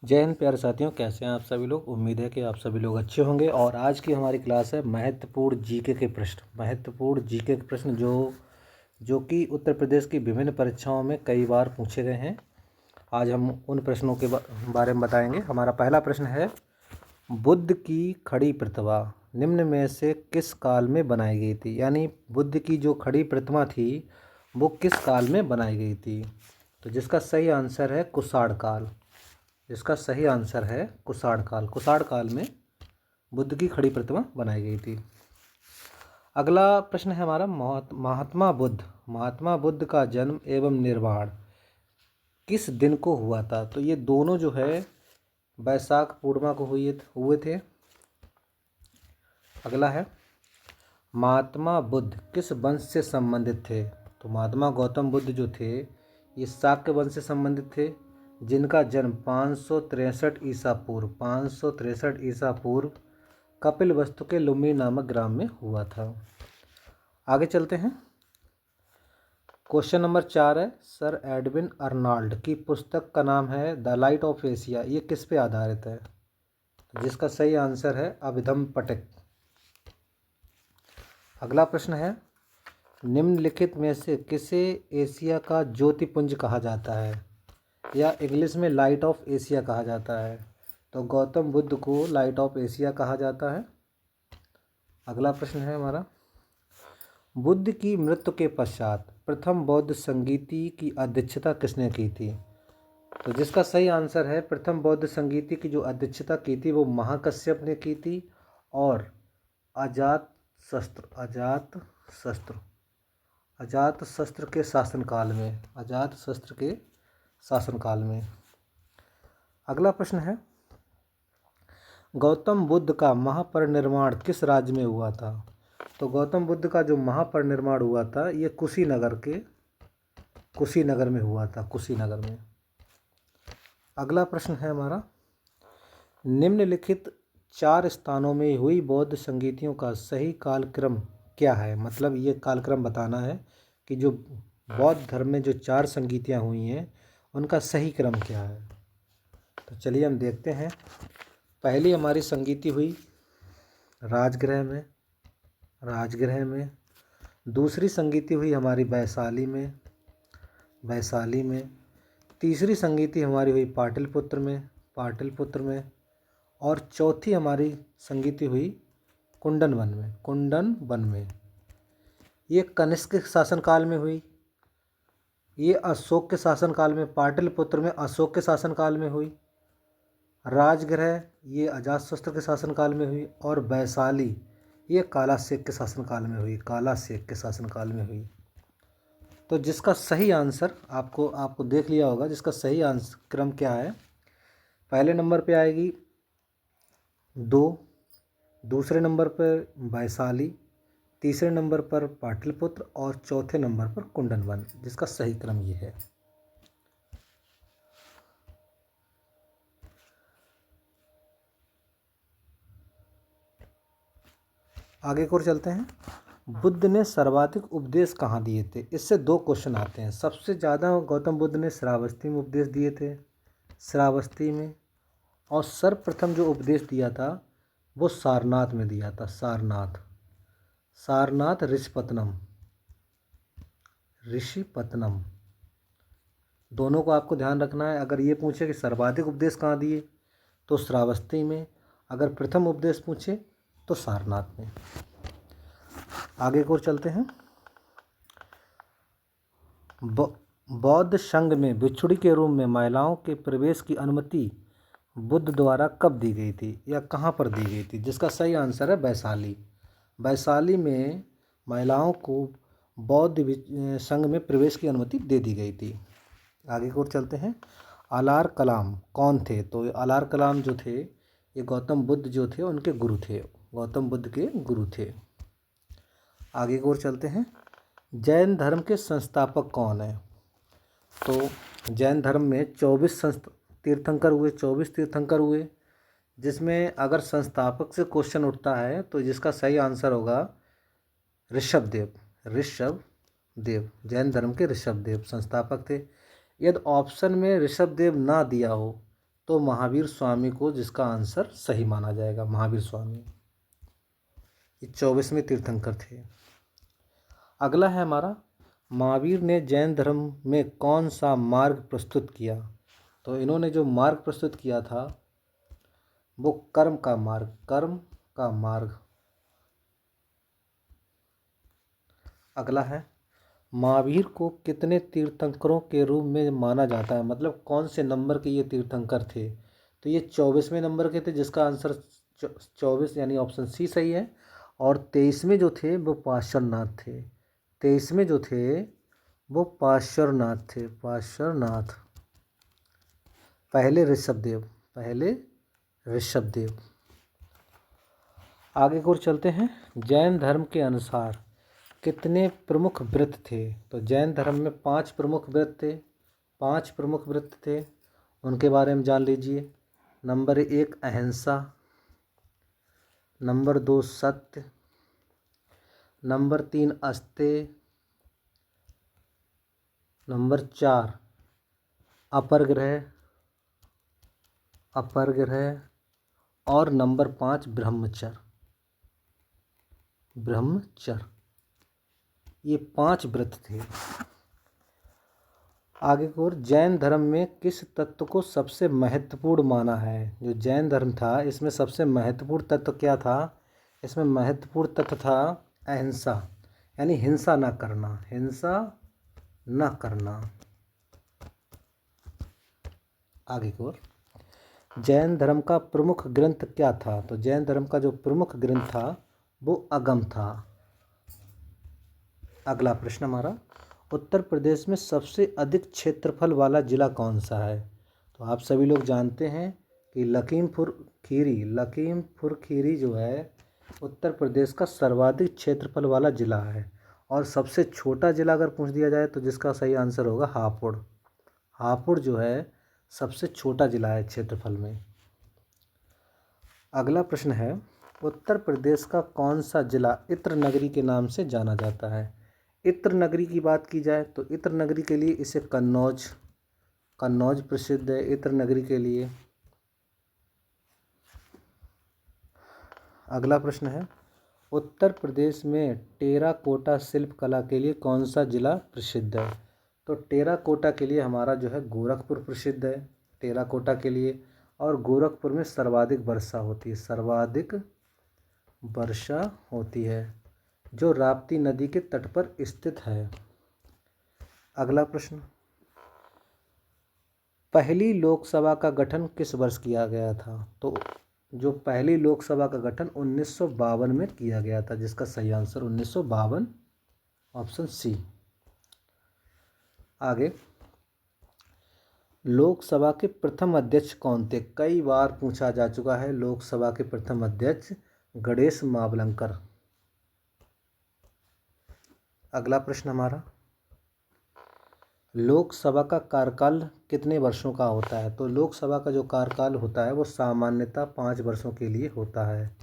जय हिंद प्यारे साथियों, कैसे हैं आप सभी लोग। उम्मीद है कि आप सभी लोग अच्छे होंगे। और आज की हमारी क्लास है महत्वपूर्ण जीके के प्रश्न। महत्वपूर्ण जीके के प्रश्न जो कि उत्तर प्रदेश की विभिन्न परीक्षाओं में कई बार पूछे गए हैं। आज हम उन प्रश्नों के बारे में बताएंगे। हमारा पहला प्रश्न है, बुद्ध की खड़ी प्रतिमा निम्न में से किस काल में बनाई गई थी। यानी बुद्ध की जो खड़ी प्रतिमा थी वो किस काल में बनाई गई थी। तो जिसका सही आंसर है कुषाण काल। इसका सही आंसर है कुषाण काल। कुषाण काल में बुद्ध की खड़ी प्रतिमा बनाई गई थी। अगला प्रश्न है हमारा, महात्मा बुद्ध का जन्म एवं निर्वाण किस दिन को हुआ था। तो ये दोनों जो है वैशाख पूर्णिमा को हुए थे। अगला है, महात्मा बुद्ध किस वंश से संबंधित थे। तो महात्मा गौतम बुद्ध जो थे ये शाक्य वंश से संबंधित थे, जिनका जन्म 563 ईसा पूर्व कपिलवस्तु के लुम्बिनी नामक ग्राम में हुआ था। आगे चलते हैं। क्वेश्चन नंबर 4 है, सर एडविन अर्नाल्ड की पुस्तक का नाम है द लाइट ऑफ एशिया। ये किस पे आधारित है। जिसका सही आंसर है अभिधम पटक। अगला प्रश्न है, निम्नलिखित में से किसे एशिया का ज्योतिपुंज कहा जाता है या इंग्लिश में लाइट ऑफ एशिया कहा जाता है। तो गौतम बुद्ध को लाइट ऑफ एशिया कहा जाता है। अगला प्रश्न है हमारा, बुद्ध की मृत्यु के पश्चात प्रथम बौद्ध संगीति की अध्यक्षता किसने की थी। तो जिसका सही आंसर है, प्रथम बौद्ध संगीति की जो अध्यक्षता की थी वो महाकश्यप ने की थी। और अजात शस्त्र के शासनकाल में। अगला प्रश्न है, गौतम बुद्ध का महापरिनिर्वाण किस राज्य में हुआ था। तो गौतम बुद्ध का जो महापरिनिर्वाण हुआ था ये कुशीनगर में हुआ था, कुशीनगर में। अगला प्रश्न है हमारा, निम्नलिखित 4 स्थानों में हुई बौद्ध संगीतियों का सही कालक्रम क्या है। मतलब ये कालक्रम बताना है कि जो बौद्ध धर्म में जो 4 संगीतियाँ हुई हैं उनका सही क्रम क्या है। तो चलिए हम देखते हैं। पहली हमारी संगीति हुई राजगृह में। दूसरी संगीति हुई हमारी वैशाली में। तीसरी संगीति हमारी हुई पाटलिपुत्र में। और चौथी हमारी संगीति हुई कुंदन वन में। ये कनिष्क के शासनकाल में हुई, ये अशोक के शासनकाल में, पाटलिपुत्र में अशोक के शासनकाल में हुई, राजगृह ये अजातशत्रु के शासनकाल में हुई, और वैशाली ये कालासेक के शासनकाल में हुई। तो जिसका सही आंसर आपको देख लिया होगा, जिसका सही आंसर क्रम क्या है। पहले नंबर पे आएगी 2, दूसरे नंबर पर वैशाली, तीसरे नंबर पर पाटलिपुत्र और चौथे नंबर पर कुंदन वन। जिसका सही क्रम ये है। आगे की ओर चलते हैं। बुद्ध ने सर्वाधिक उपदेश कहाँ दिए थे। इससे 2 क्वेश्चन आते हैं। सबसे ज़्यादा गौतम बुद्ध ने श्रावस्ती में उपदेश दिए थे, श्रावस्ती में। और सर्वप्रथम जो उपदेश दिया था वो सारनाथ में दिया था, सारनाथ ऋषिपत्तनम। दोनों को आपको ध्यान रखना है। अगर ये पूछे कि सर्वाधिक उपदेश कहाँ दिए तो श्रावस्ती में, अगर प्रथम उपदेश पूछे तो सारनाथ में। आगे की ओर चलते हैं। बौद्ध संघ में भिक्षुणी के रूप में महिलाओं के प्रवेश की अनुमति बुद्ध द्वारा कब दी गई थी या कहाँ पर दी गई थी। जिसका सही आंसर है वैशाली में महिलाओं को बौद्ध संघ में प्रवेश की अनुमति दे दी गई थी। आगे की ओर चलते हैं। अलार कलाम कौन थे। तो अलार कलाम जो थे ये गौतम बुद्ध जो थे उनके गुरु थे, गौतम बुद्ध के गुरु थे। आगे की ओर चलते हैं। जैन धर्म के संस्थापक कौन है। तो जैन धर्म में 24 तीर्थंकर हुए, जिसमें अगर संस्थापक से क्वेश्चन उठता है तो जिसका सही आंसर होगा ऋषभदेव। जैन धर्म के ऋषभदेव संस्थापक थे। यदि ऑप्शन में ऋषभदेव ना दिया हो तो महावीर स्वामी को जिसका आंसर सही माना जाएगा, महावीर स्वामी। ये 24वें तीर्थंकर थे। अगला है हमारा, महावीर ने जैन धर्म में कौन सा मार्ग प्रस्तुत किया। तो इन्होंने जो मार्ग प्रस्तुत किया था वो कर्म का मार्ग, कर्म का मार्ग। अगला है, महावीर को कितने तीर्थंकरों के रूप में माना जाता है, मतलब कौन से नंबर के ये तीर्थंकर थे। तो ये 24वें नंबर के थे, जिसका आंसर 24 यानी ऑप्शन सी सही है। और 23वें जो थे वो पार्श्वनाथ थे। 23वें जो थे वो पार्श्वनाथ थे, पार्श्वनाथ। पहले ऋषभदेव, पहले ऋषभदेव। आगे की ओर चलते हैं। जैन धर्म के अनुसार कितने प्रमुख व्रत थे। तो जैन धर्म में 5 प्रमुख व्रत थे, 5 प्रमुख व्रत थे, उनके बारे में जान लीजिए। नंबर 1 अहिंसा, नंबर 2 सत्य, नंबर 3 अस्तेय, नंबर 4 अपरग्रह, अपरग्रह, और नंबर 5 ब्रह्मचर्य, ब्रह्मचर्य। ये 5 व्रत थे। आगे की ओर, जैन धर्म में किस तत्व को सबसे महत्वपूर्ण माना है। जो जैन धर्म था इसमें सबसे महत्वपूर्ण तत्व क्या था। इसमें महत्वपूर्ण तत्व था अहिंसा, यानी हिंसा न करना, हिंसा न करना। आगे की ओर, जैन धर्म का प्रमुख ग्रंथ क्या था। तो जैन धर्म का जो प्रमुख ग्रंथ था वो अगम था। अगला प्रश्न हमारा, उत्तर प्रदेश में सबसे अधिक क्षेत्रफल वाला जिला कौन सा है। तो आप सभी लोग जानते हैं कि लखीमपुर खीरी, लखीमपुर खीरी जो है उत्तर प्रदेश का सर्वाधिक क्षेत्रफल वाला जिला है। और सबसे छोटा जिला अगर पूछ दिया जाए तो जिसका सही आंसर होगा हापुड़। हापुड़ जो है सबसे छोटा जिला है क्षेत्रफल में। अगला प्रश्न है, उत्तर प्रदेश का कौन सा जिला इत्र नगरी के नाम से जाना जाता है। इत्र नगरी की बात की जाए तो इत्र नगरी के लिए इसे कन्नौज, कन्नौज प्रसिद्ध है इत्र नगरी के लिए। अगला प्रश्न है, उत्तर प्रदेश में टेराकोटा शिल्प कला के लिए कौन सा जिला प्रसिद्ध है। तो टेराकोटा के लिए हमारा जो है गोरखपुर प्रसिद्ध है, टेराकोटा के लिए। और गोरखपुर में सर्वाधिक वर्षा होती है, सर्वाधिक वर्षा होती है, जो राप्ती नदी के तट पर स्थित है। अगला प्रश्न, पहली लोकसभा का गठन किस वर्ष किया गया था। तो जो पहली लोकसभा का गठन 1952 में किया गया था, जिसका सही आंसर 1952 ऑप्शन सी। आगे, लोकसभा के प्रथम अध्यक्ष कौन थे। कई बार पूछा जा चुका है लोकसभा के प्रथम अध्यक्ष गणेश मावलंकर। अगला प्रश्न हमारा, लोकसभा का कार्यकाल कितने वर्षों का होता है। तो लोकसभा का जो कार्यकाल होता है वो सामान्यतः 5 वर्षों के लिए होता है,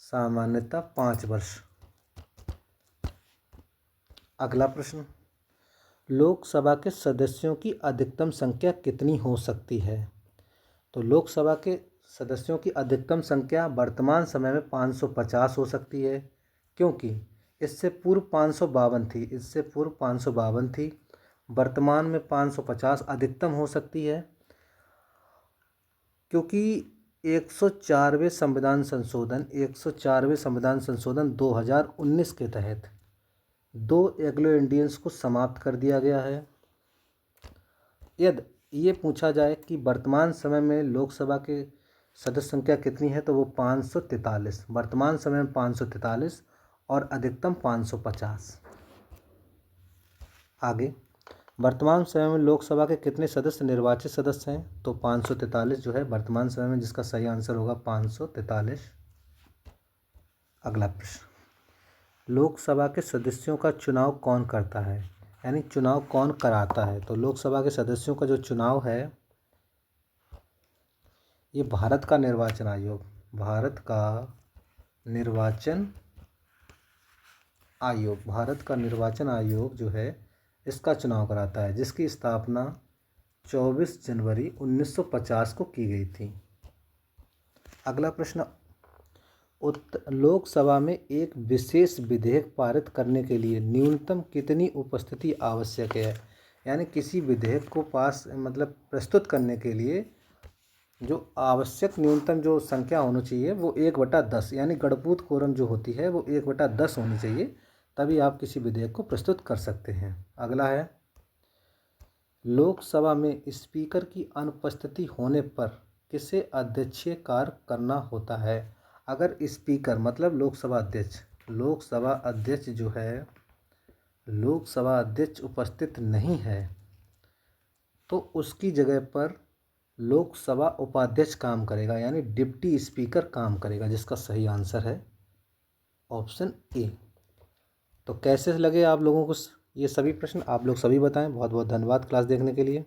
सामान्यतः 5 वर्ष। अगला प्रश्न, लोकसभा के सदस्यों की अधिकतम संख्या कितनी हो सकती है। तो लोकसभा के सदस्यों की अधिकतम संख्या वर्तमान समय में 550 हो सकती है, क्योंकि इससे पूर्व 552 थी, इससे पूर्व 552 थी। वर्तमान में 550 अधिकतम हो सकती है, क्योंकि 104वें संविधान संशोधन, 104वें संविधान संशोधन 2019 के तहत 2 एग्लो इंडियंस को समाप्त कर दिया गया है। यदि ये पूछा जाए कि वर्तमान समय में लोकसभा के सदस्य संख्या कितनी है तो वो 543, वर्तमान समय में 543 और अधिकतम 550। आगे, वर्तमान समय में लोकसभा के कितने सदस्य निर्वाचित सदस्य हैं। तो 543 जो है वर्तमान समय में, जिसका सही आंसर होगा 543। अगला प्रश्न, लोकसभा के सदस्यों का चुनाव कौन करता है, यानी चुनाव कौन कराता है। तो लोकसभा के सदस्यों का जो चुनाव है ये भारत का निर्वाचन आयोग, भारत का निर्वाचन आयोग, भारत का निर्वाचन आयोग जो है इसका चुनाव कराता है, जिसकी स्थापना 24 जनवरी 1950 को की गई थी। अगला प्रश्न, लोकसभा में एक विशेष विधेयक पारित करने के लिए न्यूनतम कितनी उपस्थिति आवश्यक है? यानी किसी विधेयक को पास मतलब प्रस्तुत करने के लिए जो आवश्यक न्यूनतम जो संख्या होनी चाहिए वो 1/10 यानी गणपूत कोरम जो होती है वो 1/10 होनी चाहिए, तभी आप किसी विधेयक को प्रस्तुत कर सकते हैं। अगला है, लोकसभा में स्पीकर की अनुपस्थिति होने पर किसे अध्यक्षीय कार्य करना होता है? अगर स्पीकर मतलब लोकसभा अध्यक्ष जो है, लोकसभा अध्यक्ष उपस्थित नहीं है तो उसकी जगह पर लोकसभा उपाध्यक्ष काम करेगा, यानी डिप्टी स्पीकर काम करेगा, जिसका सही आंसर है ऑप्शन ए। तो कैसे लगे आप लोगों को ये सभी प्रश्न, आप लोग सभी बताएं। बहुत बहुत धन्यवाद क्लास देखने के लिए।